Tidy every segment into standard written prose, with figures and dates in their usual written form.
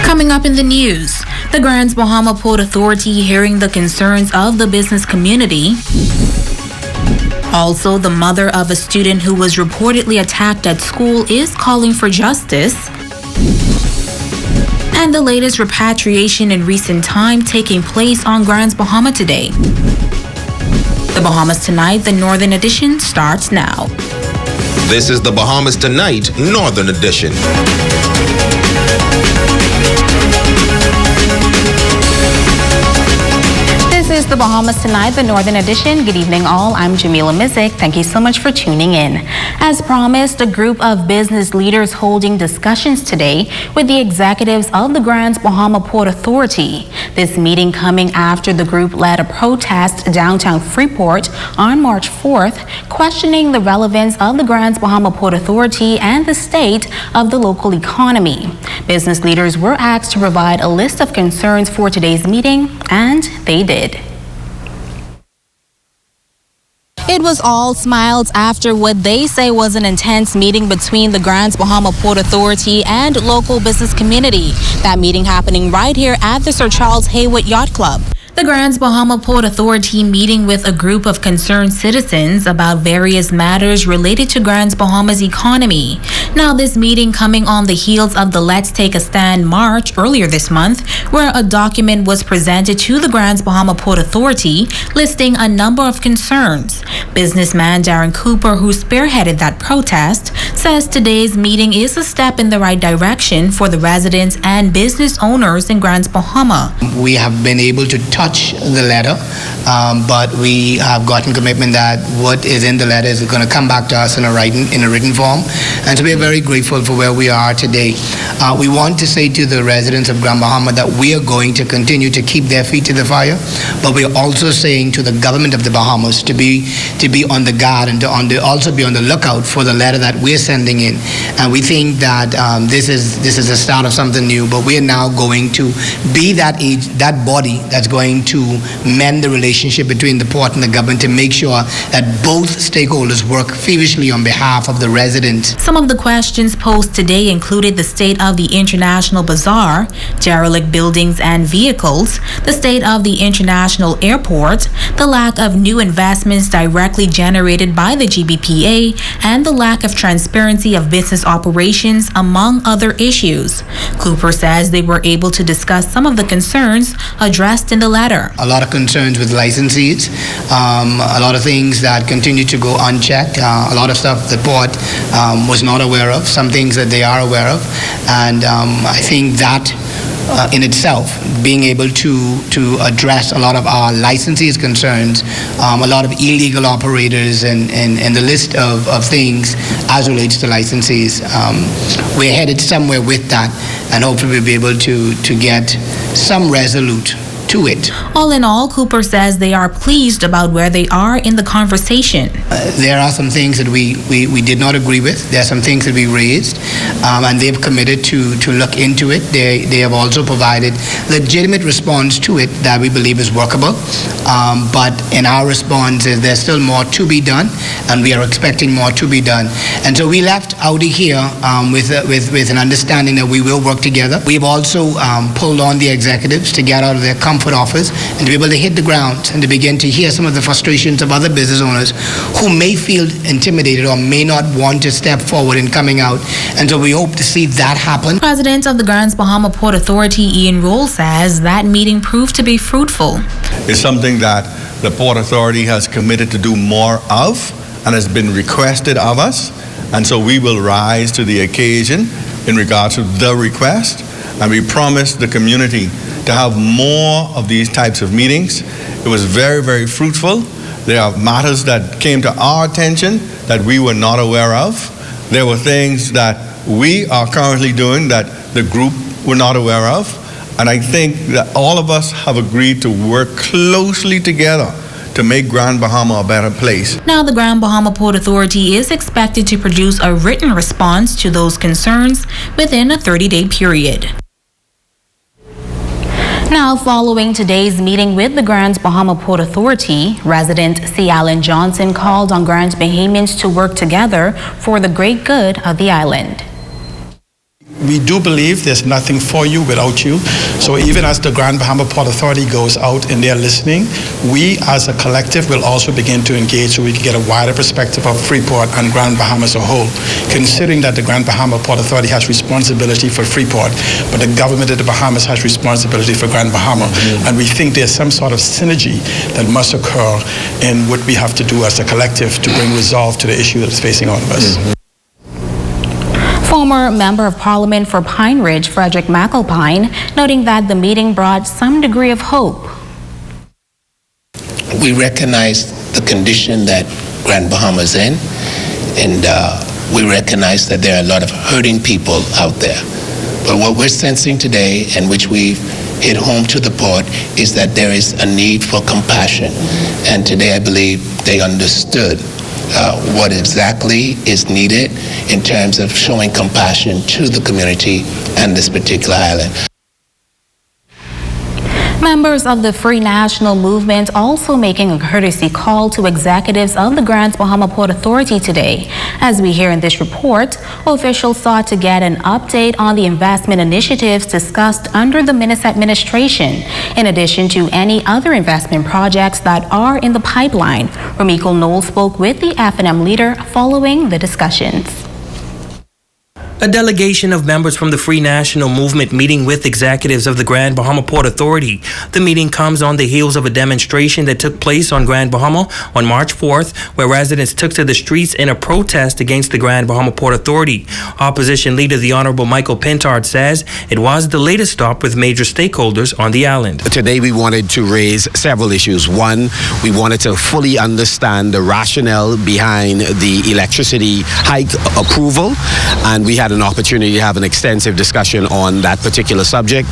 Coming up in the news, the Grand Bahama Port Authority hearing the concerns of the business community. Also, the mother of a student who was reportedly attacked at school is calling for justice. And the latest repatriation in recent time taking place on Grand Bahama today. The Bahamas Tonight, the Northern Edition, starts now. This is the Bahamas Tonight, Northern Edition. This is the Bahamas Tonight, the Northern Edition. Good evening, all. I'm Jamila Mizik. Thank you so much for tuning in. As promised, a group of business leaders holding discussions today with the executives of the Grand Bahama Port Authority. This meeting coming after the group led a protest downtown Freeport on March 4th, questioning the relevance of the Grand Bahama Port Authority and the state of the local economy. Business leaders were asked to provide a list of concerns for today's meeting, and they did. It was all smiles after what they say was an intense meeting between the Grand Bahama Port Authority and local business community. That meeting happening right here at the Sir Charles Haywood Yacht Club. The Grand Bahama Port Authority meeting with a group of concerned citizens about various matters related to Grand Bahama's economy. Now, this meeting coming on the heels of the Let's Take a Stand march earlier this month, where a document was presented to the Grand Bahama Port Authority listing a number of concerns. Businessman Darren Cooper, who spearheaded that protest, says today's meeting is a step in the right direction for the residents and business owners in Grand Bahama. We have been able to touch the letter, but we have gotten commitment that what is in the letter is going to come back to us in a written form, and so we are very grateful for where we are today. We want to say to the residents of Grand Bahama that we are going to continue to keep their feet to the fire, but we are also saying to the government of the Bahamas to be on the guard and to also be on the lookout for the letter that we're sending in. And we think that this is the start of something new, but we are now going to be that body that's going to mend the relationship between the port and the government to make sure that both stakeholders work feverishly on behalf of the residents. Some of the questions posed today included the state of the International Bazaar, derelict buildings and vehicles, the state of the International Airport, the lack of new investments directly generated by the G.B.P.A, and the lack of transparency of business operations, among other issues. Cooper says they were able to discuss some of the concerns addressed in the letter. A lot of concerns with licensees, a lot of things that continue to go unchecked, a lot of stuff the port was not aware of, some things that they are aware of, and I think that in itself, being able to address a lot of our licensees' concerns, a lot of illegal operators, and the list of things as relates to licensees. We're headed somewhere with that, and hopefully we'll be able to get some resolute to it. All in all, Cooper says they are pleased about where they are in the conversation. There are some things that we did not agree with. There are some things that we raised, and they've committed to look into it. They have also provided legitimate response to it that we believe is workable. But in our response, there's still more to be done, and we are expecting more to be done. And so we left out of here with an understanding that we will work together. We've also pulled on the executives to get out of their comfort office and to be able to hit the ground and to begin to hear some of the frustrations of other business owners who may feel intimidated or may not want to step forward in coming out. And so we hope to see that happen. President of the Grand Bahama Port Authority, Ian Roll, says that meeting proved to be fruitful. It's something that the Port Authority has committed to do more of and has been requested of us. And so we will rise to the occasion in regards to the request. And we promise the community to have more of these types of meetings. It was very, very fruitful. There are matters that came to our attention that we were not aware of. There were things that we are currently doing that the group were not aware of. And I think that all of us have agreed to work closely together to make Grand Bahama a better place. Now, the Grand Bahama Port Authority is expected to produce a written response to those concerns within a 30-day period. Now, following today's meeting with the Grand Bahama Port Authority, resident C. Allen Johnson called on Grand Bahamans to work together for the great good of the island. We do believe there's nothing for you without you. So even as the Grand Bahama Port Authority goes out and they're listening, we as a collective will also begin to engage so we can get a wider perspective of Freeport and Grand Bahama as a whole, considering that the Grand Bahama Port Authority has responsibility for Freeport, but the government of the Bahamas has responsibility for Grand Bahama. And we think there's some sort of synergy that must occur in what we have to do as a collective to bring resolve to the issue that's facing all of us. Former Member of Parliament for Pine Ridge, Frederick McAlpine, noting that the meeting brought some degree of hope. We recognize the condition that Grand Bahama is in, and we recognize that there are a lot of hurting people out there. But what we're sensing today, and which we've hit home to the port, is that there is a need for compassion. And today I believe they understood what exactly is needed in terms of showing compassion to the community and this particular island. Members of the Free National Movement also making a courtesy call to executives of the Grand Bahama Port Authority today. As we hear in this report, officials sought to get an update on the investment initiatives discussed under the Minnis administration, in addition to any other investment projects that are in the pipeline. Ramiko Knoll spoke with the F&M leader following the discussions. A delegation of members from the Free National Movement meeting with executives of the Grand Bahama Port Authority. The meeting comes on the heels of a demonstration that took place on Grand Bahama on March 4th, where residents took to the streets in a protest against the Grand Bahama Port Authority. Opposition leader the Honorable Michael Pintard says it was the latest stop with major stakeholders on the island. Today we wanted to raise several issues. One, we wanted to fully understand the rationale behind the electricity hike approval, and we had an opportunity to have an extensive discussion on that particular subject.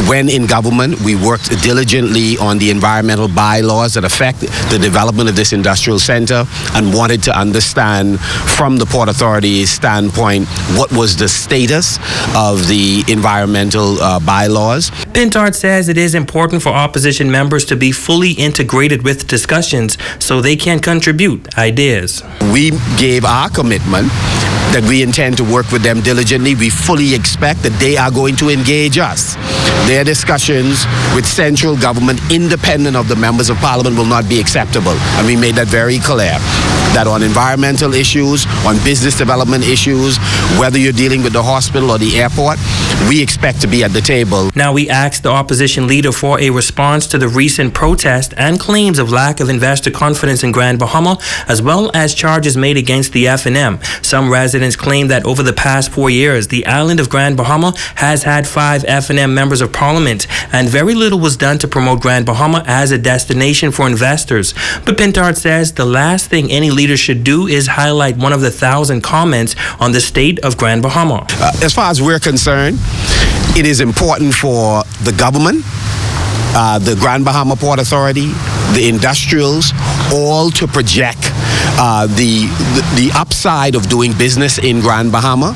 When in government, we worked diligently on the environmental bylaws that affect the development of this industrial center and wanted to understand from the Port Authority's standpoint what was the status of the environmental bylaws. Pintard says it is important for opposition members to be fully integrated with discussions so they can contribute ideas. We gave our commitment that we intend to work with them diligently. We fully expect that they are going to engage us. Their discussions with central government, independent of the members of parliament, will not be acceptable. And we made that very clear, that on environmental issues, on business development issues, whether you're dealing with the hospital or the airport, we expect to be at the table. Now we asked the opposition leader for a response to the recent protest and claims of lack of investor confidence in Grand Bahama, as well as charges made against the F&M. Some residents claim that over the past 4 years, the island of Grand Bahama has had 5 F&M members of parliament, and very little was done to promote Grand Bahama as a destination for investors. But Pintard says the last thing any leader should do is highlight one of the 1,000 comments on the state of Grand Bahama. As far as we're concerned, it is important for the government, the Grand Bahama Port Authority, the industrials, all to project the upside of doing business in Grand Bahama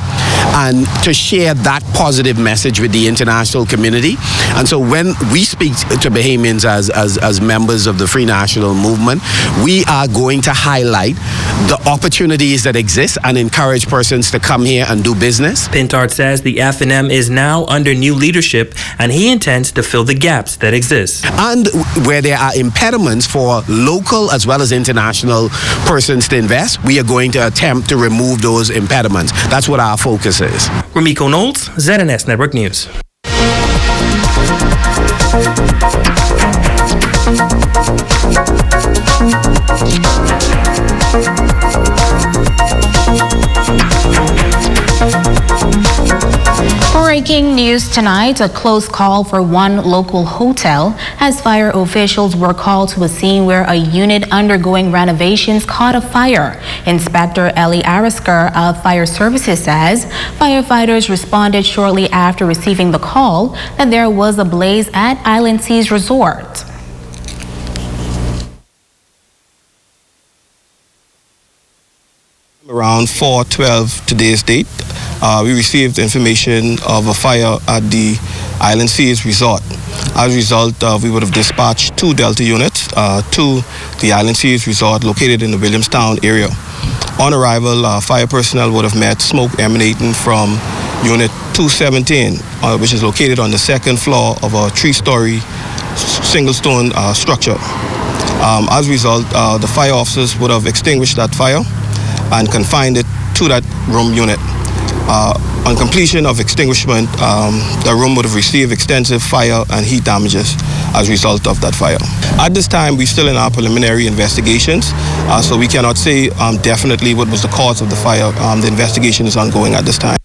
and to share that positive message with the international community. And so when we speak to Bahamians as members of the Free National Movement, we are going to highlight the opportunities that exist and encourage persons to come here and do business. Pintard says the F&M is now under new leadership and he intends to fill the gaps that exist. And where there are impediments for local as well as international persons to invest, we are going to attempt to remove those impediments. That's what our focus is. Ramiko Knowles, ZNS Network News. Breaking news tonight, a close call for one local hotel as fire officials were called to a scene where a unit undergoing renovations caught a fire. Inspector Ellie Arisker of Fire Services says firefighters responded shortly after receiving the call that there was a blaze at Island Seas Resort. Around 4:12 today's date, we received information of a fire at the Island Seas Resort. As a result, we would have dispatched 2 Delta units to the Island Seas Resort located in the Williamstown area. On arrival, fire personnel would have met smoke emanating from Unit 217, which is located on the second floor of a 3-story single stone structure. As a result, the fire officers would have extinguished that fire and confined it to that room unit. On completion of extinguishment, the room would have received extensive fire and heat damages as a result of that fire. At this time, we're still in our preliminary investigations, so we cannot say definitely what was the cause of the fire. The investigation is ongoing at this time.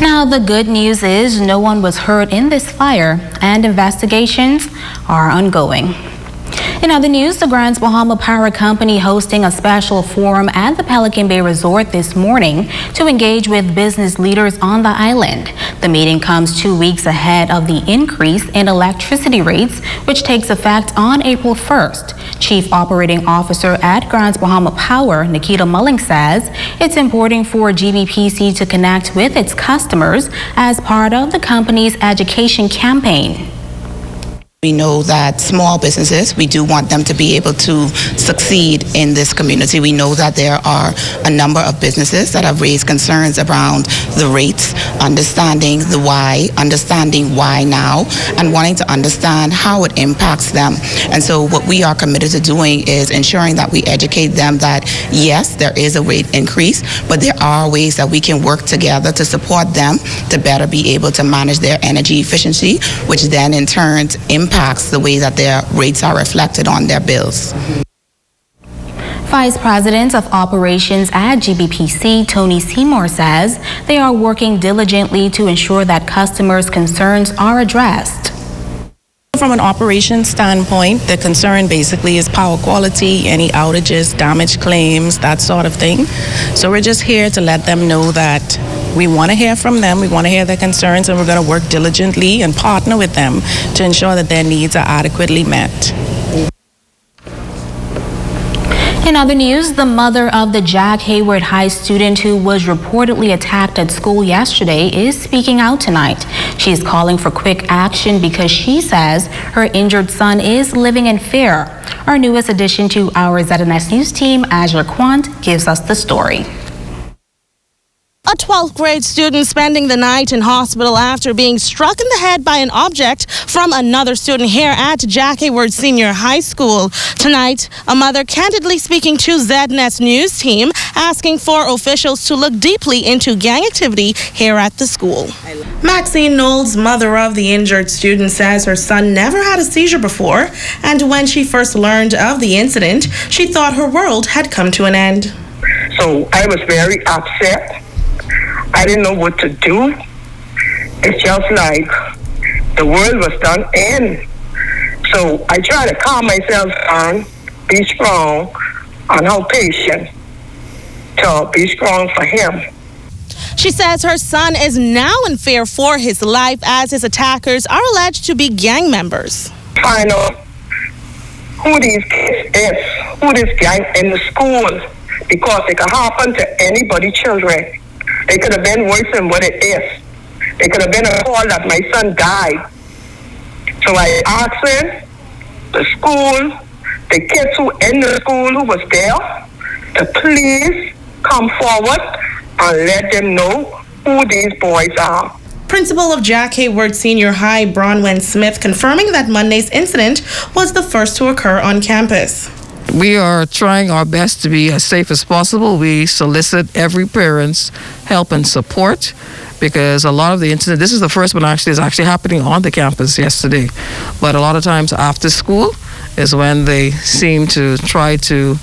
Now, the good news is no one was hurt in this fire, and investigations are ongoing. In other news, the Grand Bahama Power Company hosting a special forum at the Pelican Bay Resort this morning to engage with business leaders on the island. The meeting comes 2 weeks ahead of the increase in electricity rates, which takes effect on April 1st. Chief Operating Officer at Grand Bahama Power, Nikita Mulling, says it's important for G.B.P.C to connect with its customers as part of the company's education campaign. We know that small businesses, we do want them to be able to succeed in this community. We know that there are a number of businesses that have raised concerns around the rates, understanding the why, understanding why now, and wanting to understand how it impacts them. And so what we are committed to doing is ensuring that we educate them that yes, there is a rate increase, but there are ways that we can work together to support them to better be able to manage their energy efficiency, which then in turn impacts the way that their rates are reflected on their bills. Vice President of Operations at G.B.P.C, Tony Seymour, says they are working diligently to ensure that customers' concerns are addressed. From an operations standpoint, the concern basically is power quality, any outages, damage claims, that sort of thing. So we're just here to let them know that we want to hear from them, we want to hear their concerns, and we're going to work diligently and partner with them to ensure that their needs are adequately met. In other news, the mother of the Jack Hayward High student who was reportedly attacked at school yesterday is speaking out tonight. She is calling for quick action because she says her injured son is living in fear. Our newest addition to our ZNS News team, Azure Quant, gives us the story. A 12th grade student spending the night in hospital after being struck in the head by an object from another student here at Jack Hayward Senior High School. Tonight, a mother candidly speaking to ZNS News team, asking for officials to look deeply into gang activity here at the school. Maxine Knowles, mother of the injured student, says her son never had a seizure before, and when she first learned of the incident, she thought her world had come to an end. So I was very upset. I didn't know what to do. It's just like the world was done in. So I try to calm myself down, be strong, and hold patient to be strong for him. She says her son is now in fear for his life as his attackers are alleged to be gang members. Find out who these kids is, who this gang in the school, because it could happen to anybody's children. It could have been worse than what it is. It could have been a call that my son died. So I asked him, the school, the kids who in the school who was there, to please come forward and let them know who these boys are. Principal of Jack Hayward Senior High, Bronwyn Smith, confirming that Monday's incident was the first to occur on campus. We are trying our best to be as safe as possible. We solicit every parent's help and support because a lot of the incidents, this is the first one is actually happening on the campus yesterday. But a lot of times after school is when they seem to try to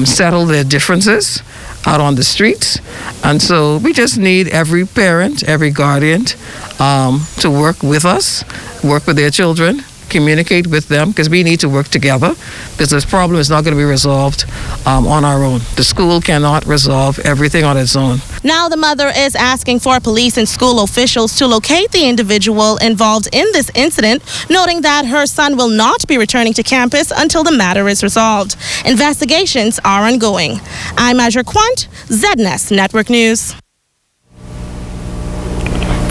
settle their differences out on the streets. And so we just need every parent, every guardian to work with us, work with their children, communicate with them, because we need to work together, because this problem is not going to be resolved on our own. The school cannot resolve everything on its own. Now the mother is asking for police and school officials to locate the individual involved in this incident, noting that her son will not be returning to campus until the matter is resolved. Investigations are ongoing. I'm Azure Quant, ZNS Network News.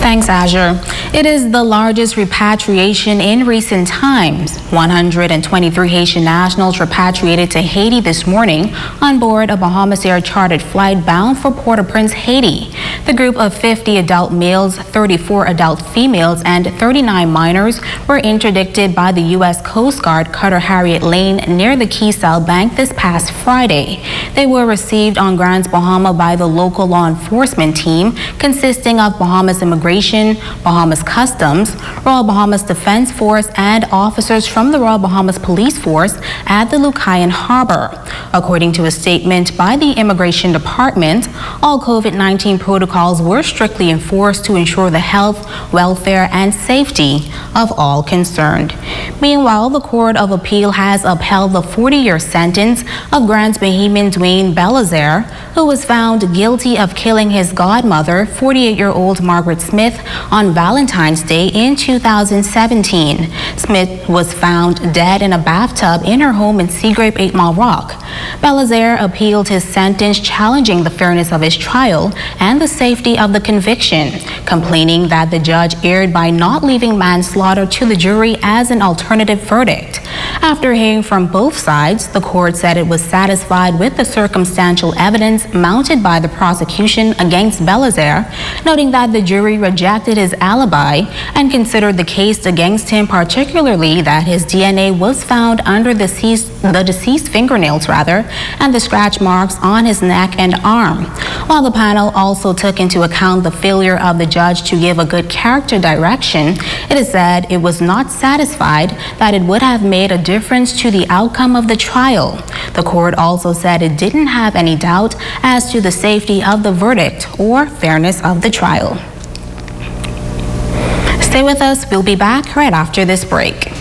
Thanks, Azure. It is the largest repatriation in recent times. 123 Haitian nationals repatriated to Haiti this morning on board a Bahamas Air chartered flight bound for Port-au-Prince, Haiti. The group of 50 adult males, 34 adult females, and 39 minors were interdicted by the U.S. Coast Guard Cutter Harriet Lane near the Keysell Bank this past Friday. They were received on Grands Bahama by the local law enforcement team consisting of Bahamas Immigration, Bahamas Customs, Royal Bahamas Defense Force, and officers from the Royal Bahamas Police Force at the Lucayan Harbor. According to a statement by the Immigration Department, all COVID-19 protocols were strictly enforced to ensure the health, welfare, and safety of all concerned. Meanwhile, the Court of Appeal has upheld the 40-year sentence of Grants Bahamian Dwayne Belazaire, who was found guilty of killing his godmother, 48-year-old Margaret Smith, on Valentine's Day in 2017. Smith was found dead in a bathtub in her home in Seagrape 8 Mile Rock. Belazaire appealed his sentence, challenging the fairness of his trial and the safety of the conviction, complaining that the judge erred by not leaving manslaughter to the jury as an alternative verdict. After hearing from both sides, the court said it was satisfied with the circumstantial evidence mounted by the prosecution against Belazaire, noting that the jury rejected his alibi and considered the case against him, particularly that his DNA was found under the deceased fingernails and the scratch marks on his neck and arm. While the panel also took into account the failure of the judge to give a good character direction, it is said it was not satisfied that it would have made a difference to the outcome of the trial. The court also said it didn't have any doubt as to the safety of the verdict or fairness of the trial. Stay with us. We'll be back right after this break.